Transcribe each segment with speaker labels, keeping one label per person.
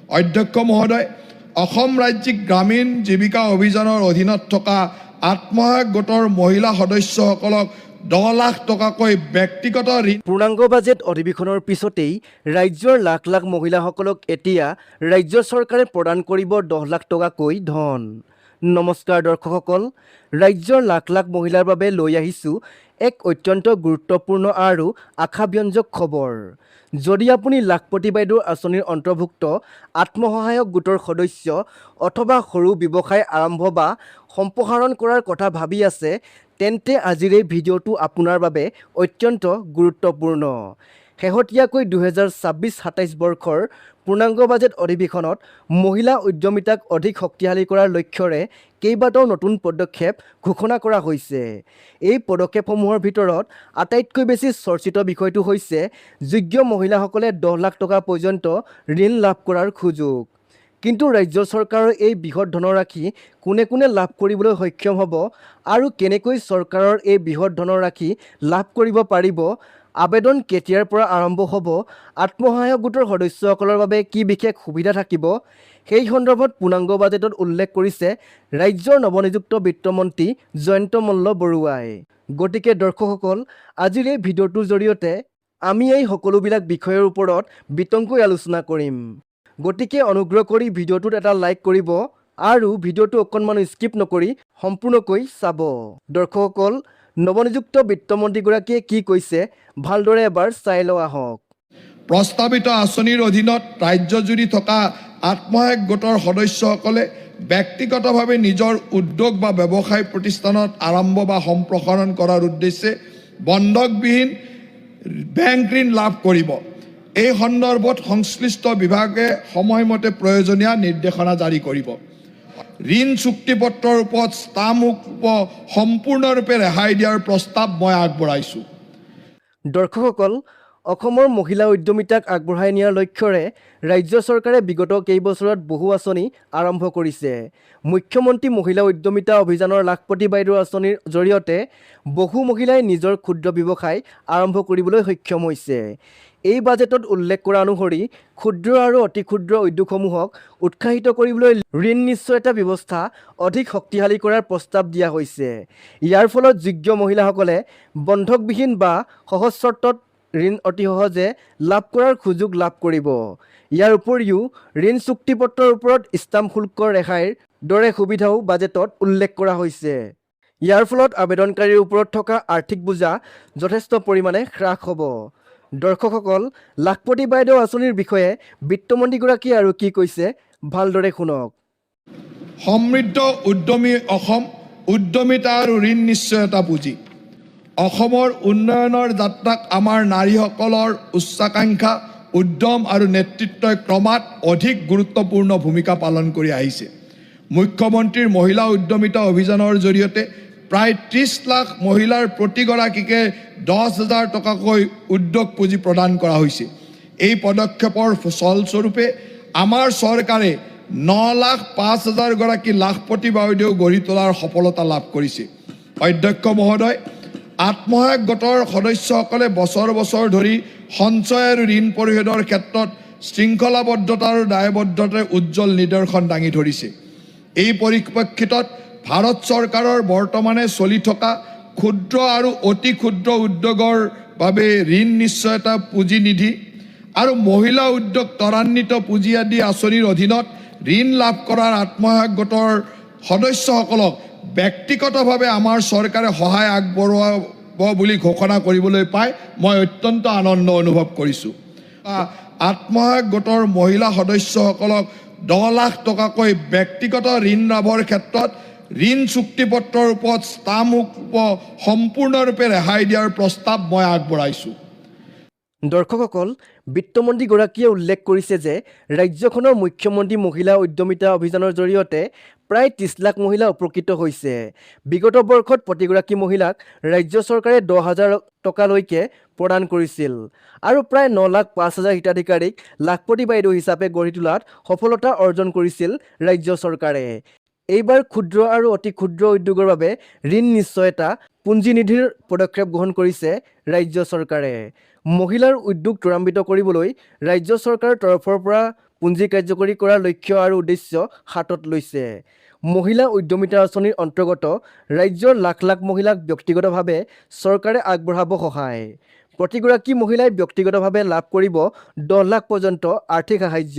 Speaker 1: অধ্যক্ষ মহোদয়, অসম ৰাজ্যিক গ্ৰামীণ জীৱিকা অভিযানৰ অধীনত থকা আত্মসহায়ক গোটৰ মহিলা সদস্যসকলক 10 লাখ টকাকৈ ব্যক্তিগত ঋণ।
Speaker 2: পূৰ্ণাংগ বাজেট অধিৱেশনৰ পিছতেই ৰাজ্যৰ লাখ লাখ মহিলাসকলক এতিয়া ৰাজ্য চৰকাৰে প্ৰদান কৰিব 10 লাখ টকাকৈ ধন। নমস্কাৰ দৰ্শকসকল, ৰাজ্যৰ লাখ লাখ মহিলাৰ বাবে লৈ আহিছোঁ এক অত্যন্ত গুৰুত্বপূৰ্ণ আৰু আশাব্যঞ্জক খবৰ। যদি আপুনি লাখপতি বাইদেউ আঁচনিৰ অন্তৰ্ভুক্ত আত্মসহায়ক গোটৰ সদস্য অথবা সৰু ব্যৱসায় আৰম্ভ বা সম্প্ৰসাৰণ কৰাৰ কথা ভাবি আছে, তেন্তে আজিৰ এই ভিডিঅ'টো আপোনাৰ বাবে অত্যন্ত গুৰুত্বপূৰ্ণ। শেহতীয়াকৈ 2026-27 বৰ্ষৰ পূৰ্ণাংগ বাজেট অধিৱেশনত মহিলা উদ্যমিতাক অধিক শক্তিশালী কৰাৰ লক্ষ্যৰে কেইবাটাও নতুন পদক্ষেপ ঘোষণা কৰা হৈছে। এই পদক্ষেপসমূহৰ ভিতৰত আটাইতকৈ বেছি চৰ্চিত বিষয়টো হৈছে যোগ্য মহিলাসকলে 10 লাখ টকা পৰ্যন্ত ঋণ লাভ কৰাৰ সুযোগ। কিন্তু ৰাজ্য চৰকাৰৰ এই বৃহৎ ধনৰাশি কোনে কোনে লাভ কৰিবলৈ সক্ষম হ'ব আৰু কেনেকৈ চৰকাৰৰ এই বৃহৎ ধনৰাশি লাভ কৰিব পাৰিব, আবেদন কেতিয়াৰ পৰা আৰম্ভ হ'ব, আত্মসহায়ক গোটৰ সদস্যসকলৰ বাবে কি বিশেষ সুবিধা থাকিব, সেই সন্দৰ্ভত পূৰ্ণাংগ বাজেটত উল্লেখ কৰিছে ৰাজ্যৰ নৱনিযুক্ত বিত্তমন্ত্ৰী জয়ন্ত মল্ল বৰুৱাই। গতিকে দৰ্শকসকল, আজিৰ এই ভিডিঅ'টোৰ জৰিয়তে আমি এই সকলোবিলাক বিষয়ৰ ওপৰত বিতংকৈ আলোচনা কৰিম। গতিকে অনুগ্ৰহ কৰি ভিডিঅ'টোত এটা লাইক কৰিব আৰু ভিডিঅ'টো অকণমান স্কিপ নকৰি সম্পূৰ্ণকৈ চাব। দৰ্শকসকল, নৱনিযুক্ত বিত্তমন্ত্ৰীগৰাকীয়ে কি কৈছে ভালদৰে এবাৰ চাই লওঁ আহক।
Speaker 1: প্ৰস্তাৱিত আঁচনিৰ অধীনত ৰাজ্যজুৰি থকা আত্মসহায়ক গোটৰ সদস্যসকলে ব্যক্তিগতভাৱে নিজৰ উদ্যোগ বা ব্যৱসায় প্ৰতিষ্ঠানত আৰম্ভ বা সম্প্ৰসাৰণ কৰাৰ উদ্দেশ্যে বন্ধকবিহীন বেংক ঋণ লাভ কৰিব। এই সন্দৰ্ভত সংশ্লিষ্ট বিভাগে সময়মতে প্ৰয়োজনীয় নিৰ্দেশনা জাৰি কৰিব। ঋণ চুক্তিপত্ৰৰ ওপৰত ষ্টাম্প সম্পূৰ্ণৰূপে ৰেহাই দিয়াৰ প্ৰস্তাৱ মই আগবঢ়াইছোঁ।
Speaker 2: দৰ্শকসকল, অসমৰ মহিলা উদ্যমিতাক আগবঢ়াই নিয়াৰ লক্ষ্যৰে ৰাজ্য চৰকাৰে বিগত কেইবছৰত বহু আঁচনি আৰম্ভ কৰিছে। মুখ্যমন্ত্ৰী মহিলা উদ্যমিতা অভিযানৰ লাখপতি বাইদেউ আঁচনিৰ জৰিয়তে বহু মহিলাই নিজৰ ক্ষুদ্ৰ ব্যৱসায় আৰম্ভ কৰিবলৈ সক্ষম হৈছে। এই বাজেটত উল্লেখ কৰা অনুসৰি ক্ষুদ্ৰ আৰু অতি ক্ষুদ্ৰ উদ্যোগসমূহক উৎসাহিত কৰিবলৈ ঋণ নিশ্চয়তা ব্যৱস্থা অধিক শক্তিশালী কৰাৰ প্ৰস্তাৱ দিয়া হৈছে। ইয়াৰ ফলত যোগ্য মহিলাসকলে বন্ধকবিহীন বা সহজ চৰ্তত ঋণ অতি সহজে লাভ কৰাৰ সুযোগ লাভ কৰিব। ইয়াৰ উপৰিও ঋণ চুক্তিপত্ৰৰ ওপৰত ষ্টাম্প শুল্কৰ ৰেহাইৰ দৰে সুবিধাও বাজেটত উল্লেখ কৰা হৈছে। ইয়াৰ ফলত আবেদনকাৰীৰ ওপৰত থকা আৰ্থিক বোজা যথেষ্ট পৰিমাণে হ্ৰাস হ'ব। দৰ্শকসকল, লাখপতি বাইদেউ আঁচনিৰ বিষয়ে বিত্তমন্ত্ৰীগৰাকীয়ে আৰু কি কৈছে ভালদৰে শুনক।
Speaker 1: সমৃদ্ধ উদ্যমী অসম, উদ্যমিতা আৰু ঋণ নিশ্চয়তা পুঁজি। অসমৰ উন্নয়নৰ যাত্ৰাত আমাৰ নাৰীসকলৰ উচ্চাকাংক্ষা, উদ্যম আৰু নেতৃত্বই ক্ৰমাৎ অধিক গুৰুত্বপূৰ্ণ ভূমিকা পালন কৰি আহিছে। মুখ্যমন্ত্ৰীৰ মহিলা উদ্যমিতা অভিযানৰ জৰিয়তে প্ৰায় 30 লাখ মহিলাৰ প্ৰতিগৰাকীকে 10,000 টকাকৈ উদ্যোগ পুঁজি প্ৰদান কৰা হৈছে। এই পদক্ষেপৰ ফলস্বৰূপে আমাৰ চৰকাৰে 9,05,000 গৰাকী লাখপতি বাইদেউ গঢ়ি তোলাৰ সফলতা লাভ কৰিছে। অধ্যক্ষ মহোদয়, আত্মসহায়ক গোটৰ সদস্যসকলে বছৰ বছৰ ধৰি সঞ্চয় আৰু ঋণ পৰিশোধৰ ক্ষেত্ৰত শৃংখলাবদ্ধতা আৰু দায়বদ্ধতাৰ উজ্জ্বল নিদৰ্শন দাঙি ধৰিছে। এই পৰিপ্ৰেক্ষিতত ভাৰত চৰকাৰৰ বৰ্তমানে চলি থকা ক্ষুদ্ৰ আৰু অতি ক্ষুদ্ৰ উদ্যোগৰ বাবে ঋণ নিশ্চয়তা পুঁজি নিধি আৰু মহিলা উদ্যোগ ত্বৰান্বিত পুঁজি আদি আঁচনিৰ অধীনত ঋণ লাভ কৰাৰ আত্মসহায়ক গোটৰ সদস্যসকলক ব্যক্তিগতভাৱে আমাৰ চৰকাৰে সহায় আগবঢ়াব বুলি ঘোষণা কৰিবলৈ পাই মই অত্যন্ত আনন্দ অনুভৱ কৰিছোঁ। আত্মসহায়ক গোটৰ মহিলা সদস্যসকলক 10 লাখ টকাকৈ ব্যক্তিগত ঋণ লাভৰ ক্ষেত্ৰত ঋণ চুক্তিপত্ৰৰ ওপৰত ষ্টাম্প সম্পূৰ্ণৰূপে ৰেহাই দিয়াৰ প্ৰস্তাৱ মই আগবঢ়াইছোঁ।
Speaker 2: দৰ্শকসকল, বিত্তমন্ত্ৰীগৰাকীয়ে উল্লেখ কৰিছে যে ৰাজ্যখনৰ মুখ্যমন্ত্ৰী মহিলা উদ্যমিতা অভিযানৰ জৰিয়তে প্ৰায় 30 লাখ মহিলা উপকৃত হৈছে। বিগত বৰ্ষত প্ৰতিগৰাকী মহিলাক ৰাজ্য চৰকাৰে 10,000 টকালৈকে প্ৰদান কৰিছিল আৰু প্ৰায় 9,05,000 হিতাধিকাৰীক লাখপতি বাইদেউ হিচাপে গঢ়ি তোলাত সফলতা অৰ্জন কৰিছিল ৰাজ্য চৰকাৰে। এইবাৰ ক্ষুদ্ৰ আৰু অতি ক্ষুদ্ৰ উদ্যোগৰ বাবে ঋণ নিশ্চয়তা পুঁজি নিধিৰ পদক্ষেপ গ্ৰহণ কৰিছে ৰাজ্য চৰকাৰে। মহিলাৰ উদ্যোগ ত্বৰান্বিত কৰিবলৈ ৰাজ্য চৰকাৰৰ তৰফৰ পৰা পুঁজি কাৰ্যকৰী কৰাৰ লক্ষ্য আৰু উদ্দেশ্য হাতত লৈছে। মহিলা উদ্যমিতা আঁচনিৰ অন্তৰ্গত ৰাজ্যৰ লাখ লাখ মহিলাক ব্যক্তিগতভাৱে চৰকাৰে আগবঢ়াব সহায়। প্ৰতিগৰাকী মহিলাই ব্যক্তিগতভাৱে লাভ কৰিব 10 লাখ পৰ্যন্ত আৰ্থিক সাহায্য।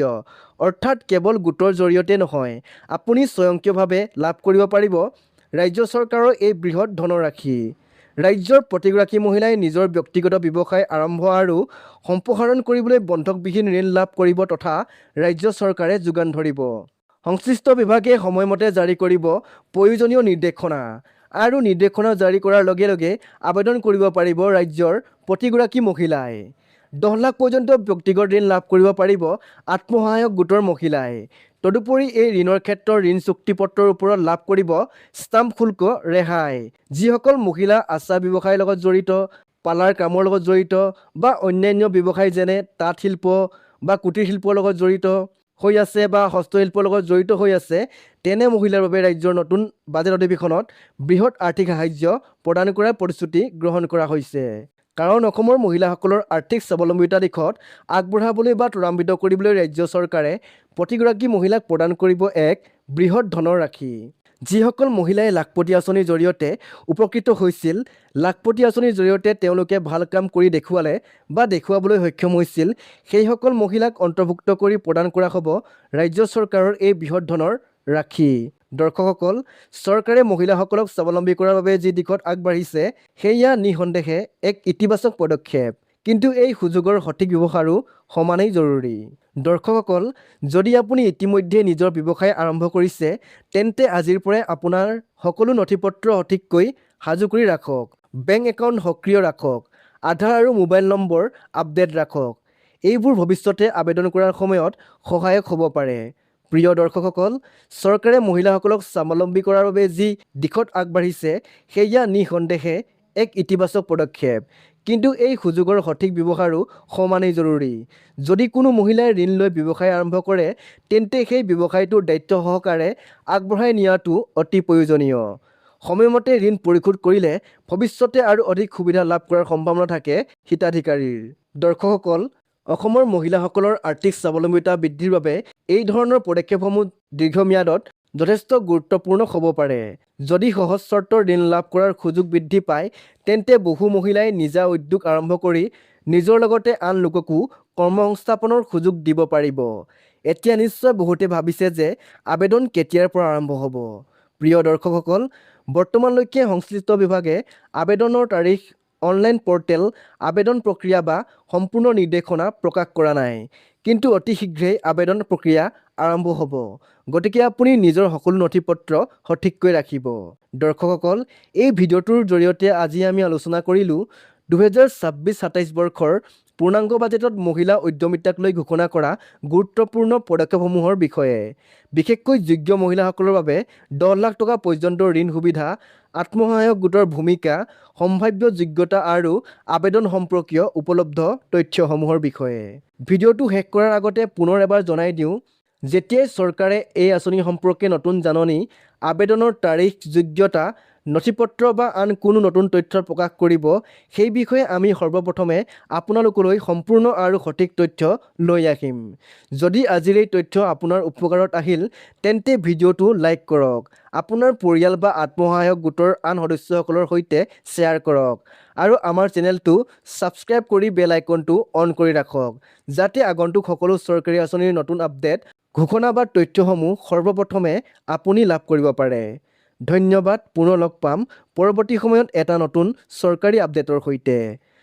Speaker 2: অৰ্থাৎ কেৱল গোটৰ জৰিয়তে নহয়, আপুনি স্বয়ংক্ৰিয়ভাৱে লাভ কৰিব পাৰিব ৰাজ্য চৰকাৰৰ এই বৃহৎ ধনৰাশি। ৰাজ্যৰ প্ৰতিগৰাকী মহিলাই নিজৰ ব্যক্তিগত ব্যৱসায় আৰম্ভ আৰু সম্প্ৰসাৰণ কৰিবলৈ বন্ধকবিহীন ঋণ লাভ কৰিব তথা ৰাজ্য চৰকাৰে যোগান ধৰিব। সংশ্লিষ্ট বিভাগে সময়মতে জাৰি কৰিব প্ৰয়োজনীয় নিৰ্দেশনা আৰু নিৰ্দেশনা জাৰি কৰাৰ লগে লগে আবেদন কৰিব পাৰিব ৰাজ্যৰ প্ৰতিগৰাকী মহিলাই। 10 লাখ পৰ্যন্ত ব্যক্তিগত ঋণ লাভ কৰিব পাৰিব আত্মসহায়ক গোটৰ মহিলাই। তদুপৰি এই ঋণৰ ক্ষেত্ৰত ঋণ চুক্তিপত্ৰৰ ওপৰত লাভ কৰিব ষ্টাম্প শুল্ক ৰেহাই। যিসকল মহিলা আচাৰ ব্যৱসায়ৰ লগত জড়িত, পাৰ্লাৰ কামৰ লগত জড়িত বা অন্যান্য ব্যৱসায় যেনে তাঁত শিল্প বা কুটিৰ শিল্পৰ লগত জড়িত হৈ আছে বা হস্তশিল্পৰ লগত জড়িত হৈ আছে, তেনে মহিলাৰ বাবে ৰাজ্যৰ নতুন বাজেট অধিৱেশনত বৃহৎ আৰ্থিক সাহায্য প্ৰদান কৰাৰ প্ৰতিশ্ৰুতি গ্ৰহণ কৰা হৈছে। কাৰণ অসমৰ মহিলাসকলৰ আৰ্থিক স্বাৱলম্বিতা দিশত আগবঢ়াবলৈ বা ত্বৰান্বিত কৰিবলৈ ৰাজ্য চৰকাৰে প্ৰতিগৰাকী মহিলাক প্ৰদান কৰিব এক বৃহৎ ধনৰ ৰাশি। যিসকল মহিলাই লাখপতি আঁচনিৰ জৰিয়তে উপকৃত হৈছিল, লাখপতি আঁচনিৰ জৰিয়তে তেওঁলোকে ভাল কাম কৰি দেখুৱালে বা দেখুৱাবলৈ সক্ষম হৈছিল, সেইসকল মহিলাক অন্তৰ্ভুক্ত কৰি প্ৰদান কৰা হ'ব ৰাজ্য চৰকাৰৰ এই বৃহৎ ধনৰ ৰাশি। দৰ্শকসকল, চৰকাৰে মহিলাসকলক স্বাৱলম্বী কৰাৰ বাবে যি দিশত আগবাঢ়িছে সেয়া নিঃসন্দেহে এক ইতিবাচক পদক্ষেপ। কিন্তু এই সুযোগৰ সঠিক ব্যৱহাৰো সমানেই জৰুৰী। দৰ্শকসকল, যদি আপুনি ইতিমধ্যে নিজৰ ব্যৱসায় আৰম্ভ কৰিছে, তেন্তে আজিৰ পৰাই আপোনাৰ সকলো নথিপত্ৰ সঠিককৈ সাজু কৰি ৰাখক। বেংক একাউণ্ট সক্ৰিয় ৰাখক, আধাৰ আৰু মোবাইল নম্বৰ আপডেট ৰাখক। এইবোৰ ভৱিষ্যতে আবেদন কৰাৰ সময়ত সহায়ক হ'ব পাৰে। প্ৰিয় দৰ্শকসকল, চৰকাৰে মহিলাসকলক স্বাৱলম্বী কৰাৰ বাবে যি দিশত আগবাঢ়িছে সেয়া নিঃসন্দেহে এক ইতিবাচক পদক্ষেপ। কিন্তু এই সুযোগৰ সঠিক ব্যৱহাৰো সমানেই জৰুৰী। যদি কোনো মহিলাই ঋণ লৈ ব্যৱসায় আৰম্ভ কৰে, তেন্তে সেই ব্যৱসায়টোৰ দায়িত্ব সহকাৰে আগবঢ়াই নিয়াটো অতি প্ৰয়োজনীয়। সময়মতে ঋণ পৰিশোধ কৰিলে ভৱিষ্যতে আৰু অধিক সুবিধা লাভ কৰাৰ সম্ভাৱনা থাকে হিতাধিকাৰীৰ। দৰ্শকসকল, অসমৰ মহিলাসকলৰ আৰ্থিক স্বাৱলম্বিতা বৃদ্ধিৰ বাবে এই ধৰণৰ পদক্ষেপসমূহ দীৰ্ঘম্যাদত যথেষ্ট গুৰুত্বপূৰ্ণ হ'ব পাৰে। যদি সহজ চৰ্তৰ ঋণ লাভ কৰাৰ সুযোগ বৃদ্ধি পায়, তেন্তে বহু মহিলাই নিজা উদ্যোগ আৰম্ভ কৰি নিজৰ লগতে আন লোককো কৰ্মসংস্থাপনৰ সুযোগ দিব পাৰিব। এতিয়া নিশ্চয় বহুতে ভাবিছে যে আবেদন কেতিয়াৰ পৰা আৰম্ভ হ'ব। প্ৰিয় দৰ্শকসকল, বৰ্তমানলৈকে সংশ্লিষ্ট বিভাগে আবেদনৰ তাৰিখ, অনলাইন পৰ্টেল, আবেদন প্ৰক্ৰিয়া বা সম্পূৰ্ণ নিৰ্দেশনা প্ৰকাশ কৰা নাই। কিন্তু অতি শীঘ্ৰেই আবেদন প্ৰক্ৰিয়া আৰম্ভ হ'ব। গতিকে আপুনি নিজৰ সকলো নথিপত্ৰ সঠিককৈ ৰাখিব। দৰ্শকসকল, এই ভিডিঅ'টোৰ জৰিয়তে আজি আমি আলোচনা কৰিলোঁ 2026-27 বৰ্ষৰ পূৰ্ণাংগ বাজেটত মহিলা উদ্যমিতাক লৈ ঘোষণা কৰা গুৰুত্বপূৰ্ণ পদক্ষেপসমূহৰ বিষয়ে। বিশেষকৈ যোগ্য মহিলাসকলৰ বাবে 10 লাখ টকা পৰ্যন্ত ঋণ সুবিধা, আত্মসহায়ক গোটৰ ভূমিকা, সম্ভাৱ্য যোগ্যতা আৰু আবেদন সম্পৰ্কীয় উপলব্ধ তথ্যসমূহৰ বিষয়ে। ভিডিঅ'টো শেষ কৰাৰ আগতে পুনৰ এবাৰ জনাই দিওঁ, যেতিয়াই চৰকাৰে এই আঁচনি সম্পৰ্কে নতুন জাননী, আবেদনৰ তাৰিখ, যোগ্যতা, নথিপত্ৰ বা আন কোনো নতুন তথ্য প্ৰকাশ কৰিব, সেই বিষয়ে আমি সৰ্বপ্ৰথমে আপোনালোকলৈ সম্পূৰ্ণ আৰু সঠিক তথ্য লৈ আহিম। যদি আজিৰ এই তথ্য আপোনাৰ উপকাৰত আহিল, তেন্তে ভিডিঅ'টো লাইক কৰক, আপোনাৰ পৰিয়াল বা আত্মসহায়ক গোটৰ আন সদস্যসকলৰ সৈতে শ্বেয়াৰ কৰক আৰু আমাৰ চেনেলটো ছাবস্ক্ৰাইব কৰি বেল আইকনটো অন কৰি ৰাখক, যাতে আগন্তুক সকলো চৰকাৰী আঁচনিৰ নতুন আপডেট, ঘোষণা বা তথ্যসমূহ সৰ্বপ্ৰথমে আপুনি লাভ কৰিব পাৰে। ধন্যবাদ। পুনৰ লগ পাম পৰৱৰ্তী সময়ত এটা নতুন চৰকাৰী আপডেটৰ সৈতে।